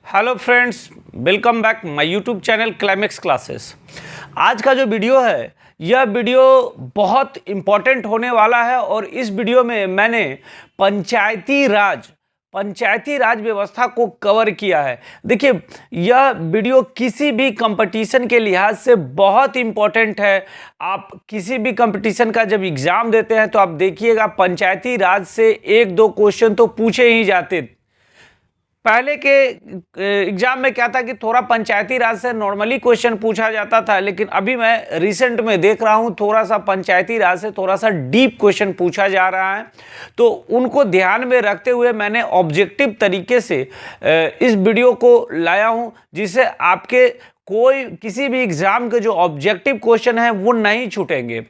Hello friends, welcome back my YouTube channel climax classes. आज का जो वीडियो है यह वीडियो बहुत इम्पॉर्टेंट होने वाला है और इस वीडियो में मैंने पंचायती राज व्यवस्था को कवर किया है। देखिए, यह वीडियो किसी भी कंपटीशन के लिहाज से बहुत इम्पॉर्टेंट है। आप किसी भी कंपटीशन का जब एग्ज़ाम देते हैं तो आप देखिएगा पंचायती राज से एक दो क्वेश्चन तो पूछे ही जाते। पहले के एग्जाम में क्या था कि थोड़ा पंचायती राज से नॉर्मली क्वेश्चन पूछा जाता था, लेकिन अभी मैं रिसेंट में देख रहा हूँ थोड़ा सा पंचायती राज से थोड़ा सा डीप क्वेश्चन पूछा जा रहा है। तो उनको ध्यान में रखते हुए मैंने ऑब्जेक्टिव तरीके से इस वीडियो को लाया हूँ, जिससे आपके कोई किसी भी एग्जाम के जो ऑब्जेक्टिव क्वेश्चन है वो नहीं छूटेंगे।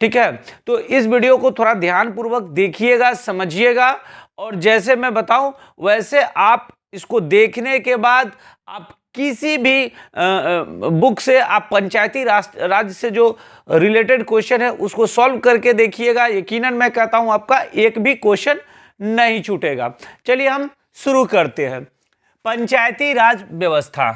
ठीक है, तो इस वीडियो को थोड़ा ध्यानपूर्वक देखिएगा, समझिएगा और जैसे मैं बताऊं वैसे आप इसको देखने के बाद आप किसी भी बुक से आप पंचायती राज से जो रिलेटेड क्वेश्चन है उसको सॉल्व करके देखिएगा। यकीनन मैं कहता हूं आपका एक भी क्वेश्चन नहीं छूटेगा। चलिए हम शुरू करते हैं। पंचायती राज व्यवस्था।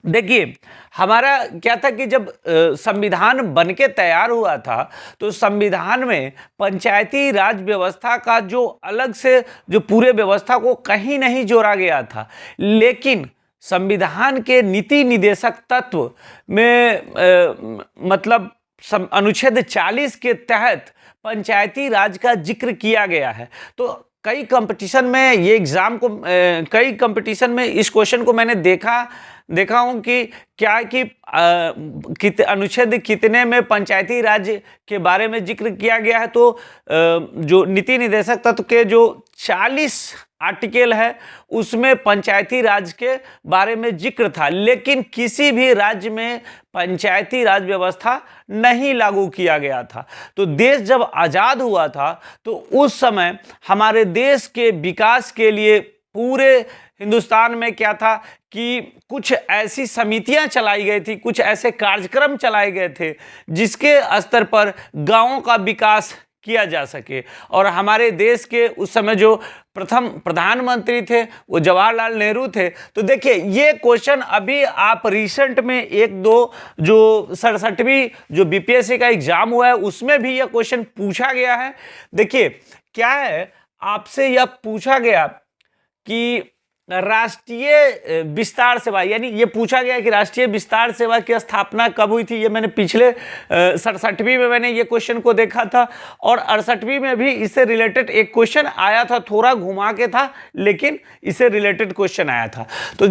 देखिए, हमारा क्या था कि जब संविधान बनके तैयार हुआ था तो संविधान में पंचायती राज व्यवस्था का जो अलग से जो पूरे व्यवस्था को कहीं नहीं जोड़ा गया था, लेकिन संविधान के नीति निदेशक तत्व में मतलब अनुच्छेद 40 के तहत पंचायती राज का जिक्र किया गया है। तो कई कंपटीशन में ये एग्ज़ाम को कई कंपटीशन में इस क्वेश्चन को मैंने देखा हूं कि क्या है कि अनुच्छेद कितने में पंचायती राज के बारे में जिक्र किया गया है। तो जो नीति निदेशक तत्व के जो 40 आर्टिकल है उसमें पंचायती राज के बारे में जिक्र था, लेकिन किसी भी राज्य में पंचायती राज व्यवस्था नहीं लागू किया गया था। तो देश जब आज़ाद हुआ था तो उस समय हमारे देश के विकास के लिए पूरे हिंदुस्तान में क्या था कि कुछ ऐसी समितियां चलाई गई थी, कुछ ऐसे कार्यक्रम चलाए गए थे जिसके स्तर पर गांवों का विकास किया जा सके। और हमारे देश के उस समय जो प्रथम प्रधानमंत्री थे वो जवाहरलाल नेहरू थे। तो देखिए, ये क्वेश्चन अभी आप रिसेंट में एक दो जो 67वीं जो बीपीएससी का एग्जाम हुआ है उसमें भी यह क्वेश्चन पूछा गया है। देखिए क्या है, आपसे यह पूछा गया कि राष्ट्रीय विस्तार सेवा, यानी ये पूछा गया कि राष्ट्रीय विस्तार सेवा की स्थापना कब हुई थी। ये मैंने पिछले 67वीं में मैंने ये क्वेश्चन को देखा था और 68वीं में भी इससे रिलेटेड एक क्वेश्चन आया था, थोड़ा घुमा के था लेकिन इससे रिलेटेड क्वेश्चन आया था। तो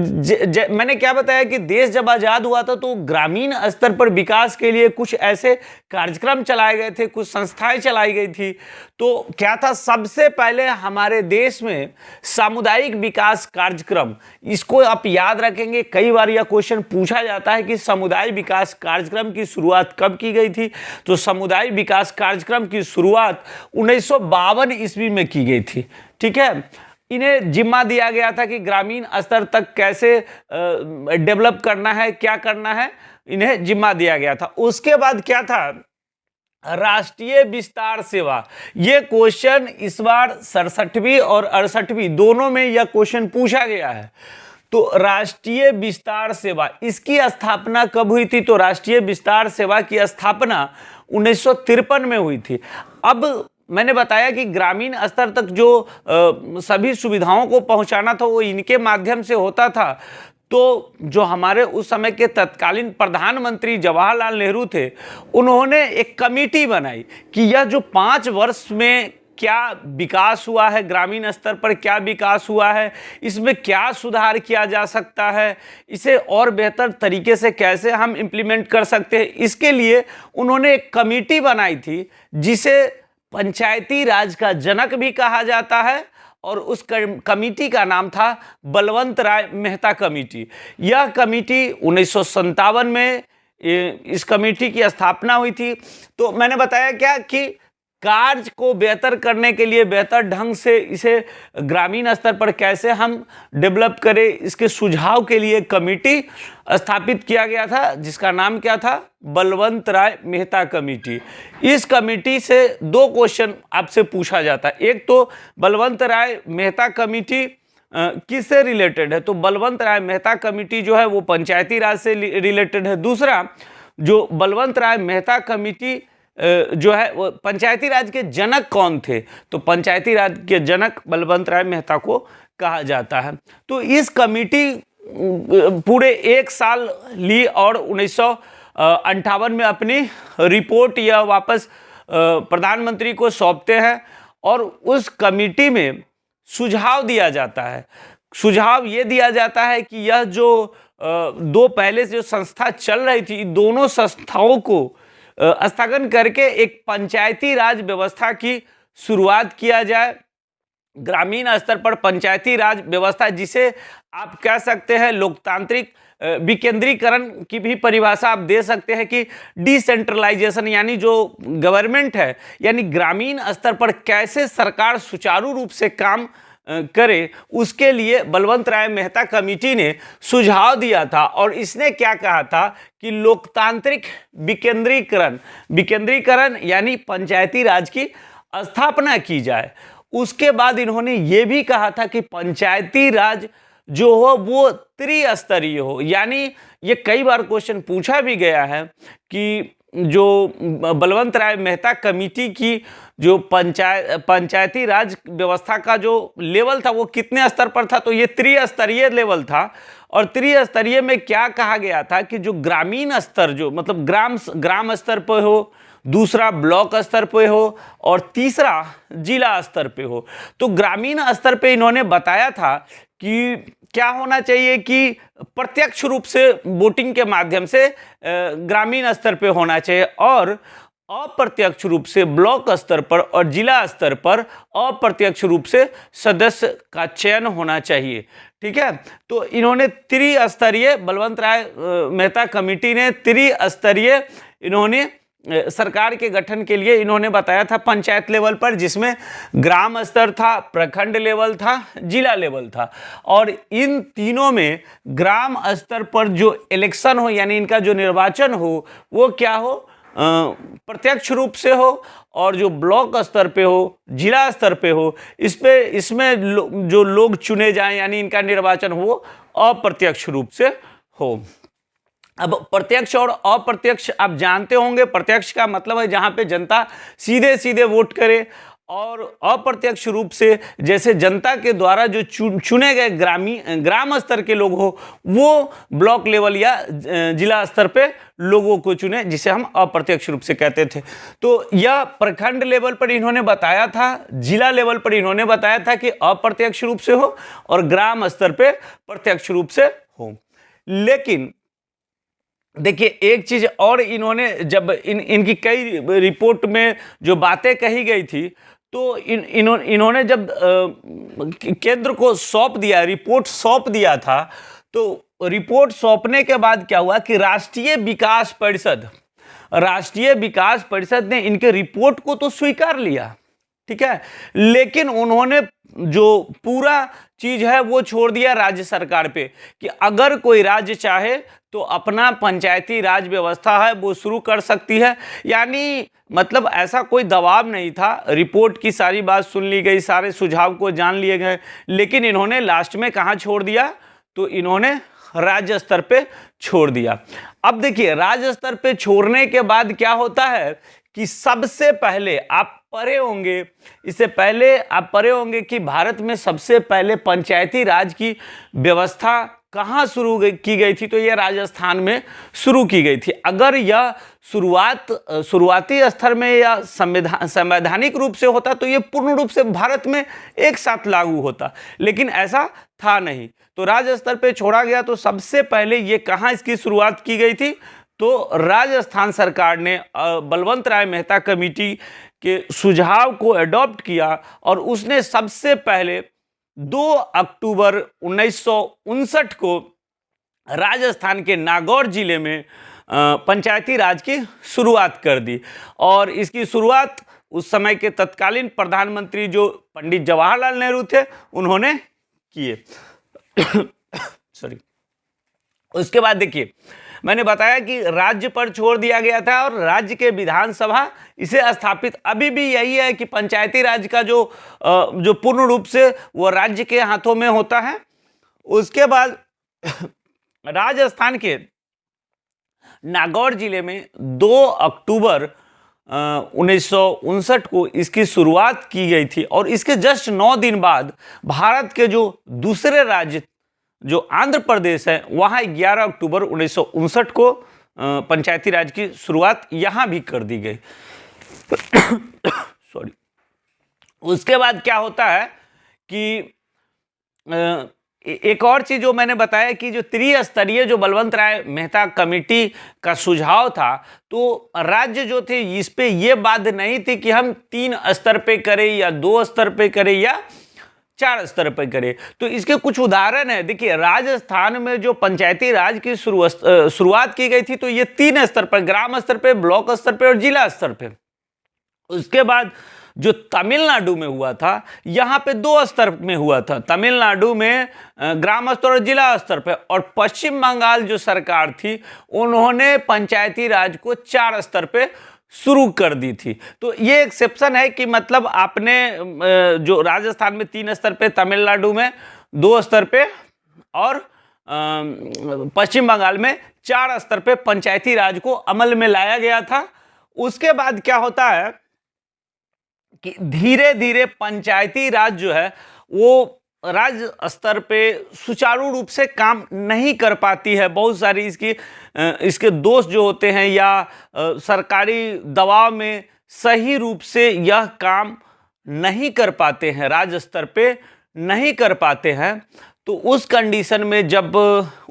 मैंने क्या बताया कि देश जब आज़ाद हुआ था तो ग्रामीण स्तर पर विकास के लिए कुछ ऐसे कार्यक्रम चलाए गए थे, कुछ संस्थाएं चलाई गई थी। तो क्या था, सबसे पहले हमारे देश में सामुदायिक विकास कार्यक्रम, इसको आप याद रखेंगे, कई बार यह क्वेश्चन पूछा जाता है कि समुदाय विकास कार्यक्रम की शुरुआत कब की गई थी। तो समुदाय विकास कार्यक्रम की शुरुआत 1952 ईस्वी में की गई थी। ठीक है, इन्हें जिम्मा दिया गया था कि ग्रामीण स्तर तक कैसे डेवलप करना है, क्या करना है, इन्हें जिम्मा दिया गया था। उसके बाद क्या था, राष्ट्रीय विस्तार सेवा। ये क्वेश्चन इस बार 67वीं और 68वीं दोनों में यह क्वेश्चन पूछा गया है। तो राष्ट्रीय विस्तार सेवा, इसकी स्थापना कब हुई थी? तो राष्ट्रीय विस्तार सेवा की स्थापना 1953 में हुई थी। अब मैंने बताया कि ग्रामीण स्तर तक जो सभी सुविधाओं को पहुंचाना था वो इनके माध्यम से होता था। तो जो हमारे उस समय के तत्कालीन प्रधानमंत्री जवाहरलाल नेहरू थे, उन्होंने एक कमेटी बनाई कि यह जो 5 वर्ष में क्या विकास हुआ है, ग्रामीण स्तर पर क्या विकास हुआ है, इसमें क्या सुधार किया जा सकता है, इसे और बेहतर तरीके से कैसे हम इम्प्लीमेंट कर सकते हैं। इसके लिए उन्होंने एक कमेटी बनाई थी जिसे पंचायती राज का जनक भी कहा जाता है और उस कमेटी का नाम था बलवंत राय मेहता कमेटी। यह कमेटी 1957 में इस कमेटी की स्थापना हुई थी। तो मैंने बताया क्या कि कार्य को बेहतर करने के लिए, बेहतर ढंग से इसे ग्रामीण स्तर पर कैसे हम डेवलप करें, इसके सुझाव के लिए कमेटी स्थापित किया गया था जिसका नाम क्या था, बलवंत राय मेहता कमेटी। इस कमेटी से दो क्वेश्चन आपसे पूछा जाता है। एक तो बलवंत राय मेहता कमेटी किससे रिलेटेड है? तो बलवंत राय मेहता कमेटी जो है वो पंचायती राज से रिलेटेड है। दूसरा, जो बलवंत राय मेहता कमेटी जो है वो पंचायती राज के जनक कौन थे? तो पंचायती राज के जनक बलवंत राय मेहता को कहा जाता है। तो इस कमेटी पूरे 1 साल ली और 1958 में अपनी रिपोर्ट यह वापस प्रधानमंत्री को सौंपते हैं और उस कमेटी में सुझाव दिया जाता है। सुझाव ये दिया जाता है कि यह जो दो पहले जो संस्था चल रही थी, दोनों संस्थाओं को स्थगन करके एक पंचायती राज व्यवस्था की शुरुआत किया जाए। ग्रामीण स्तर पर पंचायती राज व्यवस्था, जिसे आप कह सकते हैं लोकतांत्रिक विकेंद्रीकरण की भी परिभाषा आप दे सकते हैं कि डिसेंट्रलाइजेशन, यानी जो गवर्नमेंट है, यानी ग्रामीण स्तर पर कैसे सरकार सुचारू रूप से काम करे, उसके लिए बलवंत राय मेहता कमेटी ने सुझाव दिया था। और इसने क्या कहा था कि लोकतांत्रिक विकेंद्रीकरण यानी पंचायती राज की स्थापना की जाए। उसके बाद इन्होंने ये भी कहा था कि पंचायती राज जो हो वो त्रिस्तरीय हो। यानी ये कई बार क्वेश्चन पूछा भी गया है कि जो बलवंत राय मेहता कमेटी की जो पंचायती राज व्यवस्था का जो लेवल था वो कितने स्तर पर था? तो ये त्रिस्तरीय लेवल था। और त्रिस्तरीय में क्या कहा गया था कि जो ग्रामीण स्तर, जो मतलब ग्राम स्तर पर हो, दूसरा ब्लॉक स्तर पे हो और तीसरा जिला स्तर पे हो। तो ग्रामीण स्तर पे इन्होंने बताया था कि क्या होना चाहिए कि प्रत्यक्ष रूप से वोटिंग के माध्यम से ग्रामीण स्तर पे होना चाहिए और अप्रत्यक्ष रूप से ब्लॉक स्तर पर और जिला स्तर पर अप्रत्यक्ष रूप से सदस्य का चयन होना चाहिए। ठीक है, तो इन्होंने त्रिस्तरीय, बलवंत राय मेहता कमेटी ने त्रिस्तरीय इन्होंने सरकार के गठन के लिए इन्होंने बताया था पंचायत लेवल पर, जिसमें ग्राम स्तर था, प्रखंड लेवल था, जिला लेवल था। और इन तीनों में ग्राम स्तर पर जो इलेक्शन हो, यानी इनका जो निर्वाचन हो, वो क्या हो, प्रत्यक्ष रूप से हो, और जो ब्लॉक स्तर पे हो, जिला स्तर पे हो, इसमें जो लोग चुने जाएं, यानी इनका निर्वाचन हो, अप्रत्यक्ष रूप से हो। अब प्रत्यक्ष और अप्रत्यक्ष आप जानते होंगे। प्रत्यक्ष का मतलब है जहां पे जनता सीधे सीधे वोट करे, और अप्रत्यक्ष रूप से जैसे जनता के द्वारा जो चुने गए ग्राम स्तर के लोग हो, वो ब्लॉक लेवल या जिला स्तर पे लोगों को चुने, जिसे हम अप्रत्यक्ष रूप से कहते थे। तो यह प्रखंड लेवल पर इन्होंने बताया था, जिला लेवल पर इन्होंने बताया था कि अप्रत्यक्ष रूप से हो और ग्राम स्तर पे प्रत्यक्ष रूप से हो। लेकिन देखिए एक चीज और, इन्होंने जब इनकी कई रिपोर्ट में जो बातें कही गई थी, तो इन्होंने जब केंद्र को सौंप दिया, रिपोर्ट सौंप दिया था, तो रिपोर्ट सौंपने के बाद क्या हुआ कि राष्ट्रीय विकास परिषद ने इनके रिपोर्ट को तो स्वीकार लिया, ठीक है, लेकिन उन्होंने जो पूरा चीज है वो छोड़ दिया राज्य सरकार पे कि अगर कोई राज्य चाहे तो अपना पंचायती राज व्यवस्था है वो शुरू कर सकती है। यानी मतलब ऐसा कोई दबाव नहीं था, रिपोर्ट की सारी बात सुन ली गई, सारे सुझाव को जान लिए गए, लेकिन इन्होंने लास्ट में कहाँ छोड़ दिया? तो इन्होंने राज्य स्तर पे छोड़ दिया। अब देखिए राज्य स्तर पे छोड़ने के बाद क्या होता है कि सबसे पहले आप पढ़े होंगे, इससे पहले आप पढ़े होंगे कि भारत में सबसे पहले पंचायती राज की व्यवस्था कहाँ शुरू की गई थी? तो यह राजस्थान में शुरू की गई थी। अगर यह शुरुआती स्तर में या संवैधानिक रूप से होता तो यह पूर्ण रूप से भारत में एक साथ लागू होता, लेकिन ऐसा था नहीं, तो राज्य स्तर पे छोड़ा गया। तो सबसे पहले ये कहाँ इसकी शुरुआत की गई थी? तो राजस्थान सरकार ने बलवंत राय मेहता कमेटी के सुझाव को अडॉप्ट किया और उसने सबसे पहले 2 अक्टूबर 1959 को राजस्थान के नागौर जिले में पंचायती राज की शुरुआत कर दी। और इसकी शुरुआत उस समय के तत्कालीन प्रधानमंत्री जो पंडित जवाहरलाल नेहरू थे उन्होंने किए। सॉरी। उसके बाद देखिए मैंने बताया कि राज्य पर छोड़ दिया गया था और राज्य के विधानसभा इसे स्थापित, अभी भी यही है कि पंचायती राज का जो पूर्ण रूप से वो राज्य के हाथों में होता है। उसके बाद राजस्थान के नागौर जिले में 2 अक्टूबर 1959 को इसकी शुरुआत की गई थी और इसके जस्ट 9 दिन बाद भारत के जो दूसरे राज्य जो आंध्र प्रदेश है वहाँ 11 अक्टूबर 1959 को पंचायती राज की शुरुआत यहाँ भी कर दी गई। सॉरी। उसके बाद क्या होता है कि एक और चीज जो मैंने बताया कि जो त्रिस्तरीय जो बलवंत राय मेहता कमेटी का सुझाव था, तो राज्य जो थे इस पे ये बात नहीं थी कि हम 3 स्तर पे करें या 2 स्तर पे करें या 4 स्तर पे करें। तो इसके कुछ उदाहरण है। देखिए, राजस्थान में जो पंचायती राज की शुरुआत की गई थी तो ये 3 स्तर पर, ग्राम स्तर पे, ब्लॉक स्तर पे और जिला स्तर पे। उसके बाद जो तमिलनाडु में हुआ था यहाँ पे 2 स्तर में हुआ था, तमिलनाडु में ग्राम स्तर और जिला स्तर पे। और पश्चिम बंगाल जो सरकार थी उन्होंने पंचायती राज को 4 स्तर पे शुरू कर दी थी। तो ये एक्सेप्शन है कि मतलब आपने जो राजस्थान में 3 स्तर पे, तमिलनाडु में 2 स्तर पे और पश्चिम बंगाल में 4 स्तर पे पंचायती राज को अमल में लाया गया था। उसके बाद क्या होता है कि धीरे धीरे पंचायती राज जो है वो राज्य स्तर पे सुचारू रूप से काम नहीं कर पाती है। बहुत सारी इसके दोष जो होते हैं या सरकारी दबाव में सही रूप से यह काम नहीं कर पाते हैं, राज्य स्तर पे नहीं कर पाते हैं। तो उस कंडीशन में जब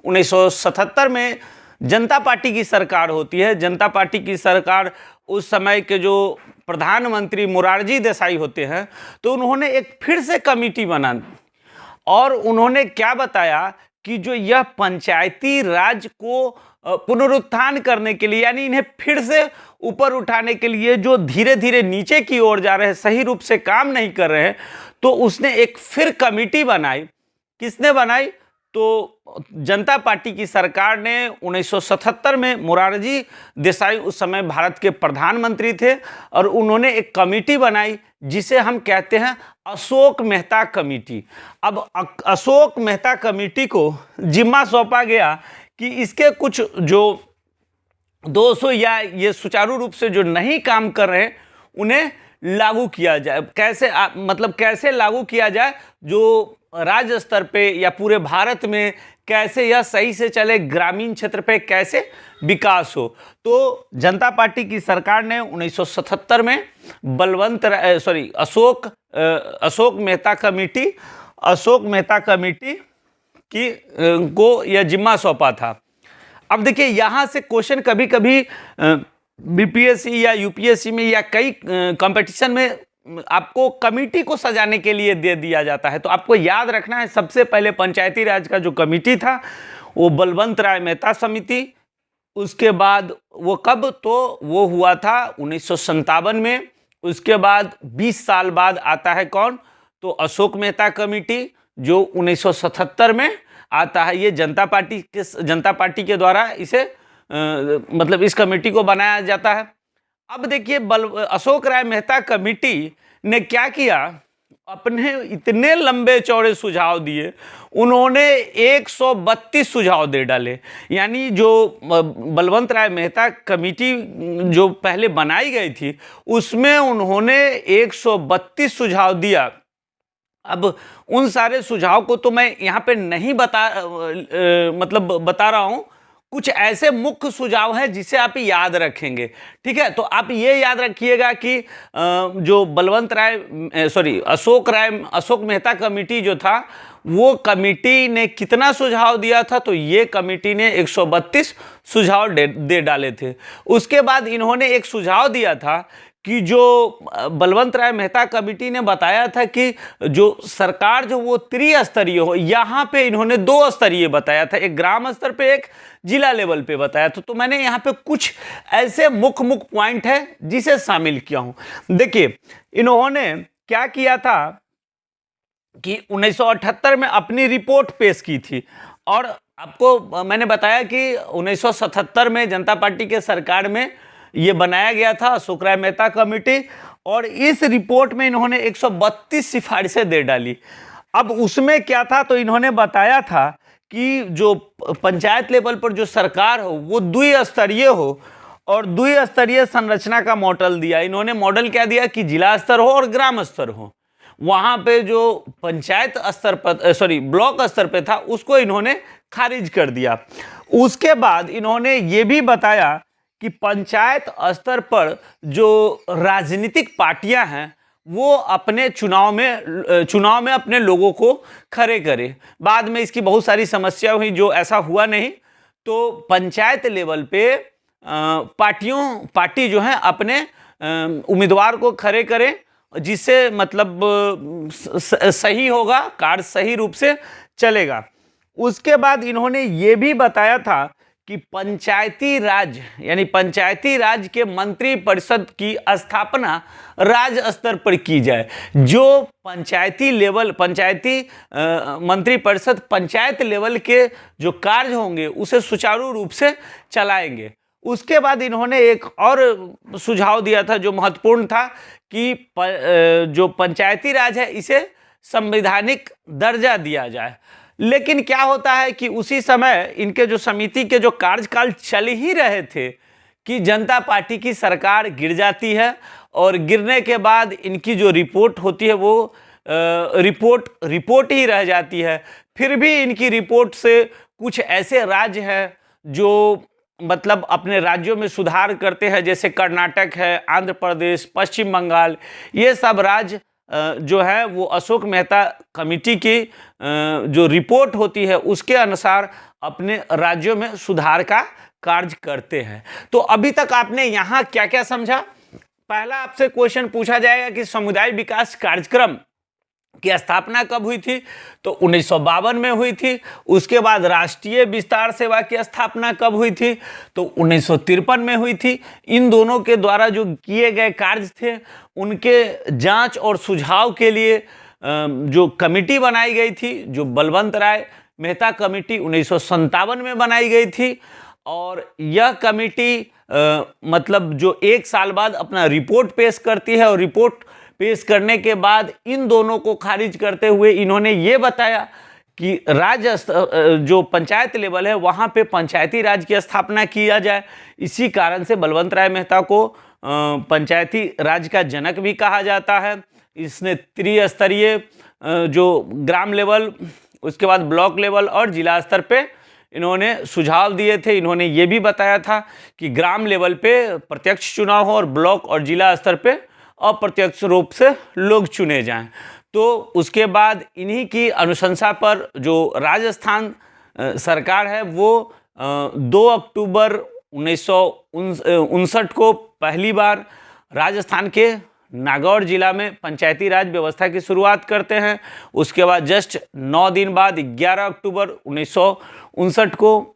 1977 में जनता पार्टी की सरकार होती है, जनता पार्टी की सरकार, उस समय के जो प्रधानमंत्री मोरारजी देसाई होते हैं, तो उन्होंने एक फिर से कमेटी बना और उन्होंने क्या बताया कि जो यह पंचायती राज को पुनरुत्थान करने के लिए, यानी इन्हें फिर से ऊपर उठाने के लिए, जो धीरे धीरे नीचे की ओर जा रहे हैं, सही रूप से काम नहीं कर रहे हैं, तो उसने एक फिर कमेटी बनाई। किसने बनाई? तो जनता पार्टी की सरकार ने 1977 में, मोरारजी देसाई उस समय भारत के प्रधानमंत्री थे और उन्होंने एक कमेटी बनाई जिसे हम कहते हैं अशोक मेहता कमेटी। अब अशोक मेहता कमेटी को जिम्मा सौंपा गया कि इसके कुछ जो दोषों या ये सुचारू रूप से जो नहीं काम कर रहे उन्हें लागू किया जाए। कैसे मतलब कैसे लागू किया जाए, जो राज्य स्तर पे या पूरे भारत में कैसे यह सही से चले, ग्रामीण क्षेत्र पे कैसे विकास हो। तो जनता पार्टी की सरकार ने 1977 में अशोक मेहता कमेटी की को यह जिम्मा सौंपा था। अब देखिए, यहाँ से क्वेश्चन कभी कभी बीपीएससी या यूपीएससी में या कई कंपटीशन में आपको कमेटी को सजाने के लिए दे दिया जाता है। तो आपको याद रखना है, सबसे पहले पंचायती राज का जो कमेटी था वो बलवंत राय मेहता समिति। उसके बाद वो कब, तो वो हुआ था 1957 में। उसके बाद 20 साल बाद आता है कौन, तो अशोक मेहता कमेटी, जो 1977 में आता है। ये जनता पार्टी के द्वारा इसे मतलब इस कमेटी को बनाया जाता है। अब देखिए, अशोक राय मेहता कमेटी ने क्या किया, अपने इतने लंबे चौड़े सुझाव दिए, उन्होंने 132 सुझाव दे डाले। यानी जो बलवंत राय मेहता कमेटी जो पहले बनाई गई थी उसमें उन्होंने 132 सुझाव दिया। अब उन सारे सुझाव को तो मैं यहाँ पे नहीं बता रहा हूँ, कुछ ऐसे मुख्य सुझाव हैं जिसे आप याद रखेंगे। ठीक है, तो आप ये याद रखिएगा कि जो अशोक मेहता कमेटी जो था, वो कमेटी ने कितना सुझाव दिया था, तो ये कमेटी ने 132 सुझाव दे डाले थे। उसके बाद इन्होंने एक सुझाव दिया था कि जो बलवंत राय मेहता कमेटी ने बताया था कि जो सरकार जो वो त्रिस्तरीय हो, यहाँ पे इन्होंने 2 स्तरीय बताया था, एक ग्राम स्तर पे, एक जिला लेवल पे बताया था। तो मैंने यहाँ पे कुछ ऐसे मुख्य पॉइंट है जिसे शामिल किया हूँ। देखिए, इन्होंने क्या किया था कि 1978 में अपनी रिपोर्ट पेश की थी और आपको मैंने बताया कि 1977 में जनता पार्टी के सरकार में ये बनाया गया था अशोक राय मेहता कमेटी, और इस रिपोर्ट में इन्होंने 132 सिफारिशें दे डाली। अब उसमें क्या था, तो इन्होंने बताया था कि जो पंचायत लेवल पर जो सरकार हो वो द्विस्तरीय हो, और द्विस्तरीय संरचना का मॉडल दिया। इन्होंने मॉडल क्या दिया कि जिला स्तर हो और ग्राम स्तर हो। वहाँ पे जो पंचायत स्तर पर ब्लॉक स्तर पे था उसको इन्होंने खारिज कर दिया। उसके बाद इन्होंने ये भी बताया कि पंचायत स्तर पर जो राजनीतिक पार्टियां हैं वो अपने चुनाव में अपने लोगों को खड़े करें। बाद में इसकी बहुत सारी समस्या हुई, जो ऐसा हुआ नहीं। तो पंचायत लेवल पे पार्टी जो है अपने उम्मीदवार को खड़े करें, जिससे मतलब सही होगा, कार्य सही रूप से चलेगा। उसके बाद इन्होंने ये भी बताया था कि पंचायती राज यानी पंचायती राज के मंत्री परिषद की स्थापना राज्य स्तर पर की जाए। जो पंचायती मंत्री परिषद पंचायत लेवल के जो कार्य होंगे उसे सुचारू रूप से चलाएंगे। उसके बाद इन्होंने एक और सुझाव दिया था जो महत्वपूर्ण था कि जो पंचायती राज है इसे संवैधानिक दर्जा दिया जाए। लेकिन क्या होता है कि उसी समय इनके जो समिति के जो कार्यकाल चल ही रहे थे कि जनता पार्टी की सरकार गिर जाती है, और गिरने के बाद इनकी जो रिपोर्ट होती है वो रिपोर्ट ही रह जाती है। फिर भी इनकी रिपोर्ट से कुछ ऐसे राज्य हैं जो मतलब अपने राज्यों में सुधार करते हैं, जैसे कर्नाटक है, आंध्र प्रदेश, पश्चिम बंगाल। ये सब राज्य जो है वो अशोक मेहता कमेटी की जो रिपोर्ट होती है उसके अनुसार अपने राज्यों में सुधार का कार्य करते हैं। तो अभी तक आपने यहाँ क्या क्या समझा? पहला आपसे क्वेश्चन पूछा जाएगा कि समुदाय विकास कार्यक्रम की स्थापना कब हुई थी, तो 1952 में हुई थी। उसके बाद राष्ट्रीय विस्तार सेवा की स्थापना कब हुई थी, तो 1953 में हुई थी। इन दोनों के द्वारा जो किए गए कार्य थे उनके जांच और सुझाव के लिए जो कमेटी बनाई गई थी, जो बलवंत राय मेहता कमेटी 1957 में बनाई गई थी। और यह कमेटी मतलब जो 1 साल बाद अपना रिपोर्ट पेश करती है, और रिपोर्ट पेश करने के बाद इन दोनों को खारिज करते हुए इन्होंने ये बताया कि राज्य जो पंचायत लेवल है वहाँ पे पंचायती राज की स्थापना किया जाए। इसी कारण से बलवंत राय मेहता को पंचायती राज का जनक भी कहा जाता है। इसने त्रिस्तरीय जो ग्राम लेवल, उसके बाद ब्लॉक लेवल और जिला स्तर पे इन्होंने सुझाव दिए थे। इन्होंने ये भी बताया था कि ग्राम लेवल पे प्रत्यक्ष चुनाव हो और ब्लॉक और जिला स्तर पे अप्रत्यक्ष रूप से लोग चुने जाएं। तो उसके बाद इन्हीं की अनुशंसा पर जो राजस्थान सरकार है वो 2 अक्टूबर 1959 को पहली बार राजस्थान के नागौर जिला में पंचायती राज व्यवस्था की शुरुआत करते हैं। उसके बाद जस्ट 9 दिन बाद 11 अक्टूबर 1959 को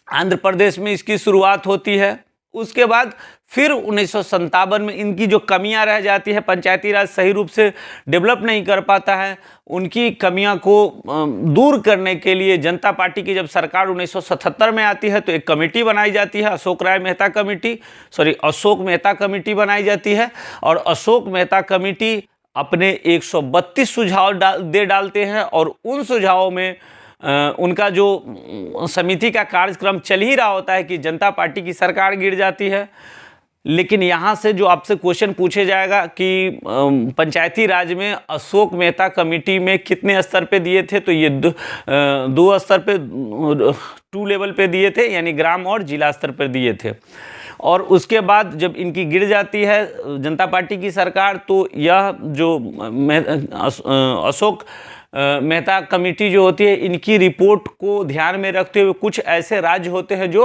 आंध्र प्रदेश में इसकी शुरुआत होती है। उसके बाद फिर 1957 में इनकी जो कमियां रह जाती है, पंचायती राज सही रूप से डेवलप नहीं कर पाता है, उनकी कमियां को दूर करने के लिए जनता पार्टी की जब सरकार 1977 में आती है तो एक कमेटी बनाई जाती है, अशोक मेहता कमेटी बनाई जाती है। और अशोक मेहता कमेटी अपने 132 सुझाव दे डालते हैं, और उन सुझावों में उनका जो समिति का कार्यक्रम चल ही रहा होता है कि जनता पार्टी की सरकार गिर जाती है। लेकिन यहाँ से जो आपसे क्वेश्चन पूछे जाएगा कि पंचायती राज में अशोक मेहता कमेटी में कितने स्तर पे दिए थे, तो ये 2 स्तर पे 2 लेवल पे दिए थे, यानी ग्राम और जिला स्तर पर दिए थे। और उसके बाद जब इनकी गिर जाती है जनता पार्टी की सरकार, तो यह जो अशोक मेहता कमेटी जो होती है इनकी रिपोर्ट को ध्यान में रखते हुए कुछ ऐसे राज्य होते हैं जो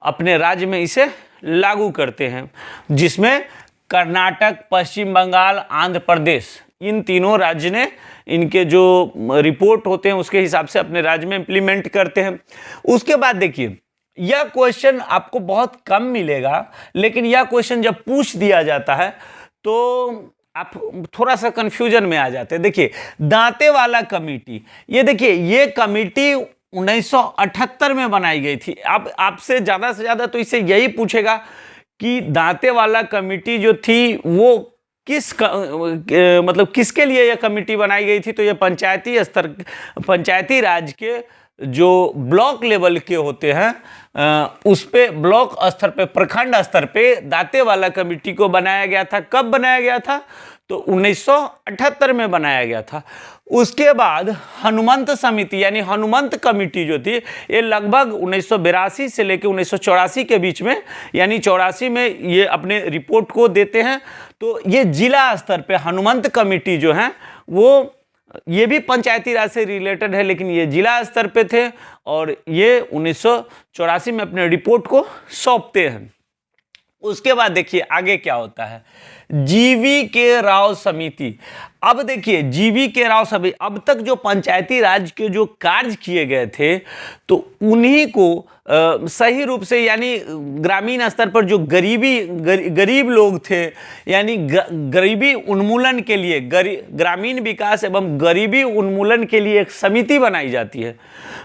अपने राज्य में इसे लागू करते हैं, जिसमें कर्नाटक, पश्चिम बंगाल, आंध्र प्रदेश, इन तीनों राज्य ने इनके जो रिपोर्ट होते हैं उसके हिसाब से अपने राज्य में इम्प्लीमेंट करते हैं। उसके बाद देखिए, यह क्वेश्चन आपको बहुत कम मिलेगा, लेकिन यह क्वेश्चन जब पूछ दिया जाता है तो आप थोड़ा सा कंफ्यूजन में आ जाते हैं। देखिए, दांतेवाला कमेटी, ये देखिए, ये कमेटी 1978 में बनाई गई थी। अब आपसे ज़्यादा से ज़्यादा तो इससे यही पूछेगा कि दांतेवाला कमेटी जो थी वो मतलब किसके लिए यह कमेटी बनाई गई थी। तो ये पंचायती राज के जो ब्लॉक लेवल के होते हैं उस पे ब्लॉक स्तर पे, प्रखंड स्तर पे दांतेवाला कमेटी को बनाया गया था। कब बनाया गया था? तो 1978 में बनाया गया था। उसके बाद हनुमंत समिति यानी हनुमंत कमेटी जो थी ये लगभग 1982 से लेकर 1984 के बीच में, यानी 84 में ये अपने रिपोर्ट को देते हैं। तो ये जिला स्तर पे हनुमंत कमेटी जो है वो ये भी पंचायती राज से रिलेटेड है, लेकिन ये जिला स्तर पे थे और ये 1984 में अपने रिपोर्ट को सौंपते हैं। उसके बाद देखिए आगे क्या होता है, जीवी के राव समिति। अब देखिए जीवी के राव समिति, अब तक जो पंचायती राज के जो कार्य किए गए थे तो उन्हीं को सही रूप से, यानी ग्रामीण स्तर पर जो गरीब लोग थे, यानी गरीबी उन्मूलन के लिए, ग्रामीण विकास एवं गरीबी उन्मूलन के लिए एक समिति बनाई जाती है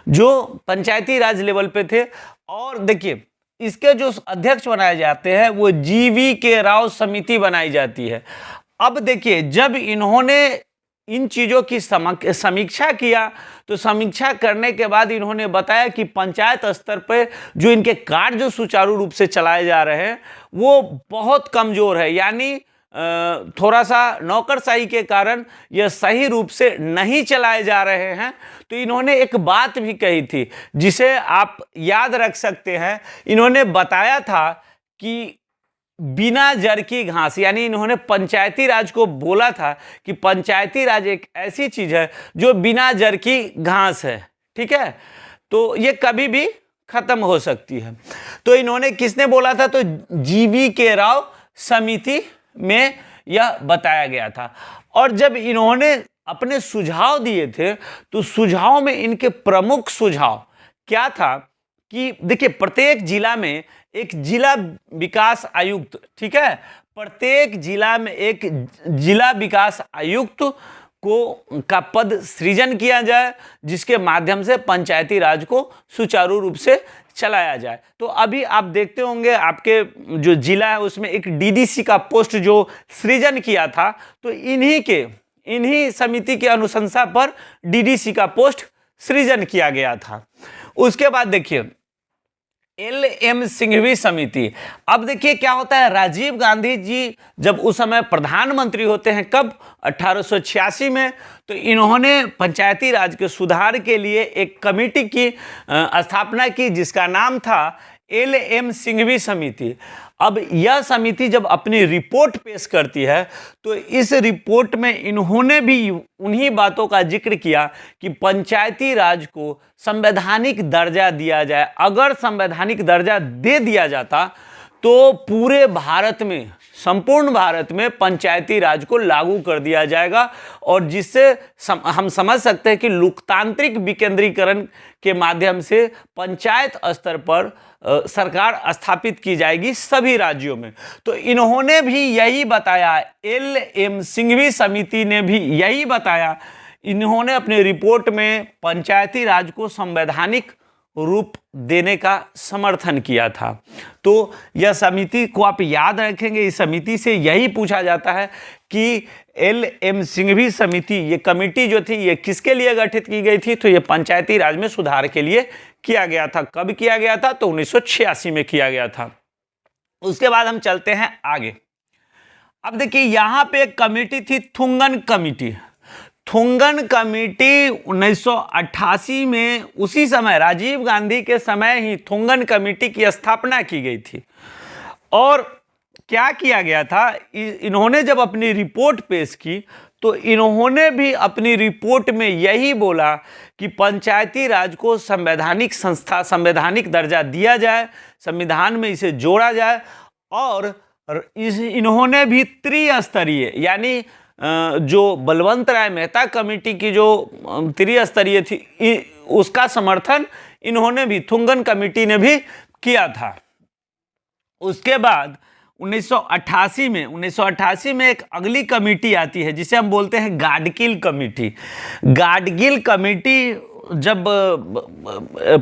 जो पंचायती राज लेवल पे थे। और देखिए इसके जो अध्यक्ष बनाए जाते हैं वो जीवी के राव समिति बनाई जाती है। अब देखिए जब इन्होंने इन चीज़ों की समीक्षा किया तो समीक्षा करने के बाद इन्होंने बताया कि पंचायत स्तर पर जो इनके कार्य जो सुचारू रूप से चलाए जा रहे हैं वो बहुत कमज़ोर है, यानी थोड़ा सा नौकरशाही के कारण यह सही रूप से नहीं चलाए जा रहे हैं। तो इन्होंने एक बात भी कही थी जिसे आप याद रख सकते हैं। इन्होंने बताया था कि बिना जड़ की घास, यानी इन्होंने पंचायती राज को बोला था कि पंचायती राज एक ऐसी चीज है जो बिना जड़ की घास है, ठीक है, तो ये कभी भी खत्म हो सकती है। तो इन्होंने किसने बोला था? तो जीवी के राव समिति में यह बताया गया था। और जब इन्होंने अपने सुझाव दिए थे तो सुझाव में इनके प्रमुख सुझाव क्या था कि देखिए प्रत्येक जिला में एक जिला विकास आयुक्त, ठीक है, प्रत्येक जिला में एक जिला विकास आयुक्त का पद सृजन किया जाए जिसके माध्यम से पंचायती राज को सुचारू रूप से चलाया जाए। तो अभी आप देखते होंगे आपके जो जिला है उसमें एक डीडीसी का पोस्ट जो सृजन किया था, तो इन्हीं समिति के अनुशंसा पर डीडीसी का पोस्ट सृजन किया गया था। उसके बाद देखिए LM सिंघवी समिति। अब देखिए क्या होता है, राजीव गांधी जी जब उस समय प्रधानमंत्री होते हैं, कब? 1886 में। तो इन्होंने पंचायती राज के सुधार के लिए एक कमेटी की स्थापना की जिसका नाम था LM सिंघवी समिति। अब यह समिति जब अपनी रिपोर्ट पेश करती है तो इस रिपोर्ट में इन्होंने भी उन्हीं बातों का जिक्र किया कि पंचायती राज को संवैधानिक दर्जा दिया जाए। अगर संवैधानिक दर्जा दे दिया जाता तो पूरे भारत में, संपूर्ण भारत में पंचायती राज को लागू कर दिया जाएगा और जिससे हम समझ सकते हैं कि लोकतांत्रिक विकेंद्रीकरण के माध्यम से पंचायत स्तर पर सरकार स्थापित की जाएगी सभी राज्यों में। तो इन्होंने भी यही बताया, LM सिंघवी समिति ने भी यही बताया। इन्होंने अपने रिपोर्ट में पंचायती राज को संवैधानिक रूप देने का समर्थन किया था। तो यह समिति को आप याद रखेंगे, इस समिति से यही पूछा जाता है कि LM सिंघवी समिति, ये कमेटी जो थी ये किसके लिए गठित की गई थी? तो ये पंचायती राज में सुधार के लिए किया गया था। कब किया गया था? तो 1986 में किया गया था। उसके बाद हम चलते हैं आगे। अब देखिए यहां पे एक कमेटी थी, थुंगन कमेटी। थुंगन कमेटी 1988 में, उसी समय राजीव गांधी के समय ही थुंगन कमेटी की स्थापना की गई थी। और क्या किया गया था, इन्होंने जब अपनी रिपोर्ट पेश की तो इन्होंने भी अपनी रिपोर्ट में यही बोला कि पंचायती राज को संवैधानिक संस्था, संवैधानिक दर्जा दिया जाए, संविधान में इसे जोड़ा जाए। और इन्होंने भी त्रिस्तरीय, यानी जो बलवंत राय मेहता कमेटी की जो त्रिस्तरीय थी उसका समर्थन इन्होंने भी, थुंगन कमेटी ने भी किया था। उसके बाद 1988 में एक अगली कमेटी आती है जिसे हम बोलते हैं गाडगिल कमेटी। गाडगिल कमेटी जब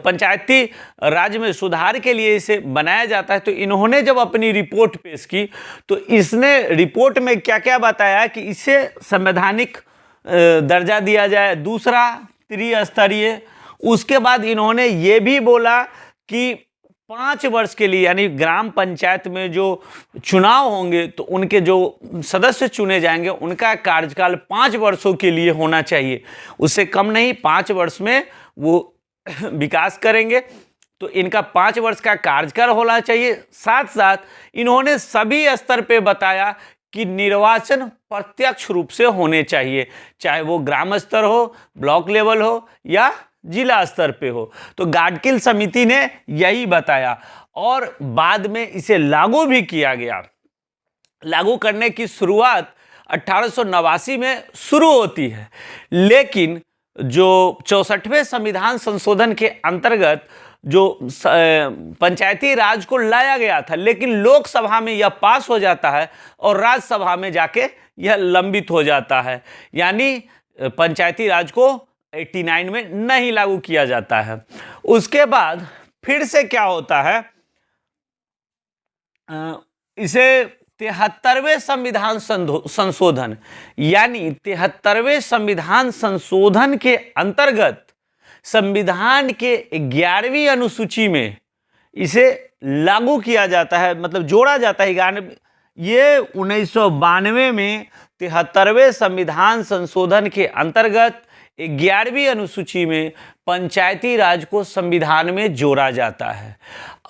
पंचायती राज में सुधार के लिए इसे बनाया जाता है, तो इन्होंने जब अपनी रिपोर्ट पेश की तो इसने रिपोर्ट में क्या क्या बताया कि इसे संवैधानिक दर्जा दिया जाए, दूसरा त्रिस्तरीय। उसके बाद इन्होंने ये भी बोला कि 5 वर्ष के लिए, यानी ग्राम पंचायत में जो चुनाव होंगे तो उनके जो सदस्य चुने जाएंगे उनका कार्यकाल 5 वर्षों के लिए होना चाहिए, उससे कम नहीं। 5 वर्ष में वो विकास करेंगे, तो इनका 5 वर्ष का कार्यकाल होना चाहिए। साथ साथ इन्होंने सभी स्तर पे बताया कि निर्वाचन प्रत्यक्ष रूप से होने चाहिए, चाहे वो ग्राम स्तर हो, ब्लॉक लेवल हो या जिला स्तर पे हो। तो गाडगिल समिति ने यही बताया और बाद में इसे लागू भी किया गया। लागू करने की शुरुआत 1889 में शुरू होती है, लेकिन जो 64वें संविधान संशोधन के अंतर्गत जो पंचायती राज को लाया गया था, लेकिन लोकसभा में यह पास हो जाता है और राज्यसभा में जाके यह लंबित हो जाता है, यानी पंचायती राज को 89 में नहीं लागू किया जाता है। उसके बाद फिर से क्या होता है, इसे 73वें संविधान संशोधन, यानी 73वें संविधान संशोधन के अंतर्गत संविधान के 11वीं अनुसूची में इसे लागू किया जाता है, मतलब जोड़ा जाता है। ये 1992 में 73वें संविधान संशोधन के अंतर्गत 11वीं अनुसूची में पंचायती राज को संविधान में जोड़ा जाता है।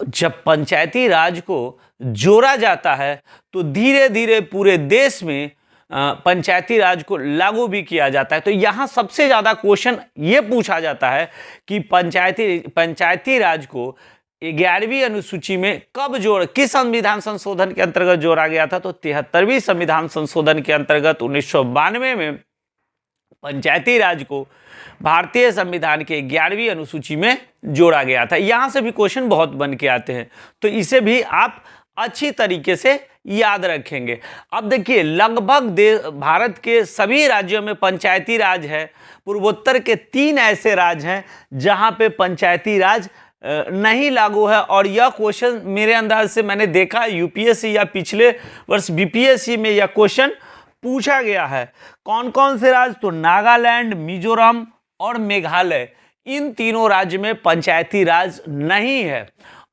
जब पंचायती राज को जोड़ा जाता है तो धीरे धीरे पूरे देश में पंचायती राज को लागू भी किया जाता है। तो यहाँ सबसे ज़्यादा क्वेश्चन ये पूछा जाता है कि पंचायती राज को 11वीं अनुसूची में कब किस संविधान संशोधन के अंतर्गत जोड़ा गया था, तो 73वीं संविधान संशोधन के अंतर्गत 1992 में पंचायती राज को भारतीय संविधान के 11वीं अनुसूची में जोड़ा गया था। यहाँ से भी क्वेश्चन बहुत बन के आते हैं, तो इसे भी आप अच्छी तरीके से याद रखेंगे। अब देखिए, लगभग भारत के सभी राज्यों में पंचायती राज है। पूर्वोत्तर के 3 ऐसे राज्य हैं जहाँ पे पंचायती राज नहीं लागू है, और यह क्वेश्चन मेरे अंदाज से मैंने देखा यूपीएससी या पिछले वर्ष बीपीएससी में यह क्वेश्चन पूछा गया है। कौन कौन से राज्य, तो नागालैंड, मिजोरम और मेघालय, इन तीनों राज्य में पंचायती राज नहीं है।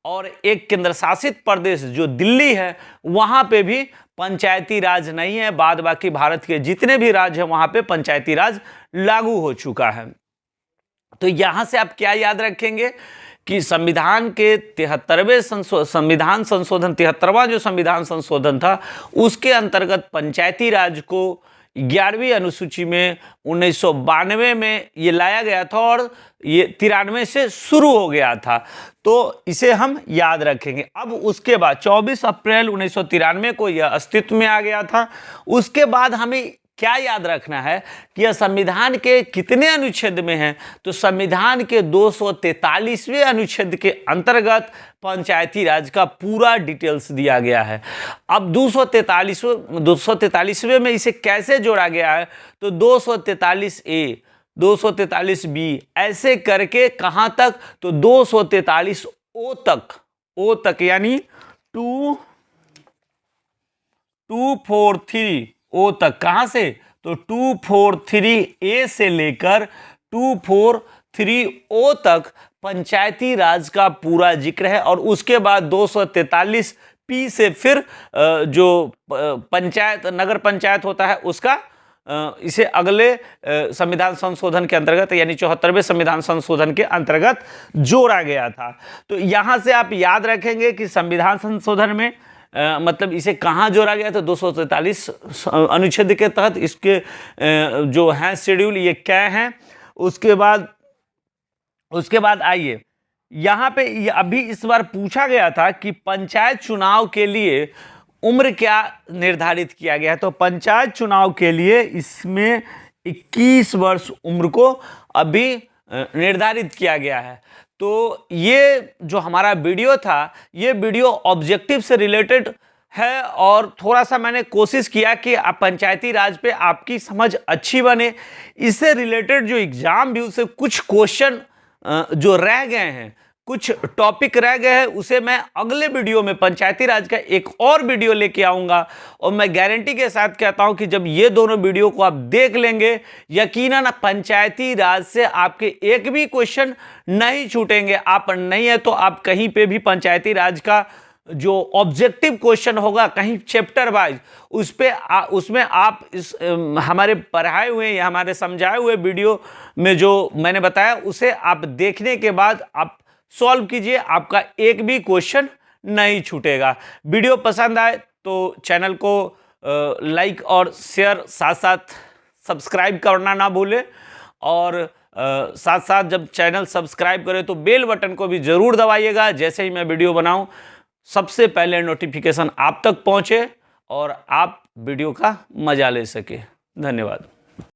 और एक केंद्र शासित प्रदेश जो दिल्ली है, वहां पे भी पंचायती राज नहीं है। बाद बाकी भारत के जितने भी राज्य हैं वहां पे पंचायती राज लागू हो चुका है। तो यहां से आप क्या याद रखेंगे कि संविधान के 73वें संविधान संशोधन, 73वां जो संविधान संशोधन था, उसके अंतर्गत पंचायती राज को 11वीं अनुसूची में 1992 में ये लाया गया था और ये 93 से शुरू हो गया था। तो इसे हम याद रखेंगे। अब उसके बाद 24 अप्रैल 1993 को यह अस्तित्व में आ गया था। उसके बाद हमें क्या याद रखना है कि यह संविधान के कितने अनुच्छेद में है, तो संविधान के 243वें अनुच्छेद के अंतर्गत पंचायती राज का पूरा डिटेल्स दिया गया है। अब 243वें में इसे कैसे जोड़ा गया है, तो 243A, 243B ऐसे करके कहाँ तक, तो 243O तक, यानी 243O तक। कहां से, तो 243A से लेकर 243O तक पंचायती राज का पूरा जिक्र है। और उसके बाद 243P से फिर जो पंचायत, नगर पंचायत होता है उसका, इसे अगले संविधान संशोधन के अंतर्गत, यानी 74वें संविधान संशोधन के अंतर्गत जोड़ा गया था। तो यहां से आप याद रखेंगे कि संविधान संशोधन में मतलब इसे कहाँ जोड़ा गया था, 243 अनुच्छेद के तहत। इसके जो हैं शेड्यूल, ये क्या हैं। उसके बाद आइए, यहाँ पे अभी इस बार पूछा गया था कि पंचायत चुनाव के लिए उम्र क्या निर्धारित किया गया है। तो पंचायत चुनाव के लिए इसमें 21 वर्ष उम्र को अभी निर्धारित किया गया है। तो ये जो हमारा वीडियो था, ये वीडियो ऑब्जेक्टिव से रिलेटेड है और थोड़ा सा मैंने कोशिश किया कि पंचायती राज पे आपकी समझ अच्छी बने। इससे रिलेटेड जो एग्ज़ाम भी उसे कुछ क्वेश्चन जो रह गए हैं, कुछ टॉपिक रह गए हैं, उसे मैं अगले वीडियो में पंचायती राज का एक और वीडियो लेके आऊँगा। और मैं गारंटी के साथ कहता हूँ कि जब ये दोनों वीडियो को आप देख लेंगे, यकीनन पंचायती राज से आपके एक भी क्वेश्चन नहीं छूटेंगे। आप नहीं है तो आप कहीं पे भी पंचायती राज का जो ऑब्जेक्टिव क्वेश्चन होगा कहीं चैप्टर वाइज उसमें आप इस हमारे पढ़ाए हुए या हमारे समझाए हुए वीडियो में जो मैंने बताया उसे आप देखने के बाद आप सॉल्व कीजिए, आपका एक भी क्वेश्चन नहीं छूटेगा। वीडियो पसंद आए तो चैनल को लाइक और शेयर, साथ साथ सब्सक्राइब करना ना भूलें। और साथ साथ जब चैनल सब्सक्राइब करें तो बेल बटन को भी ज़रूर दबाइएगा, जैसे ही मैं वीडियो बनाऊं सबसे पहले नोटिफिकेशन आप तक पहुंचे और आप वीडियो का मजा ले सके। धन्यवाद।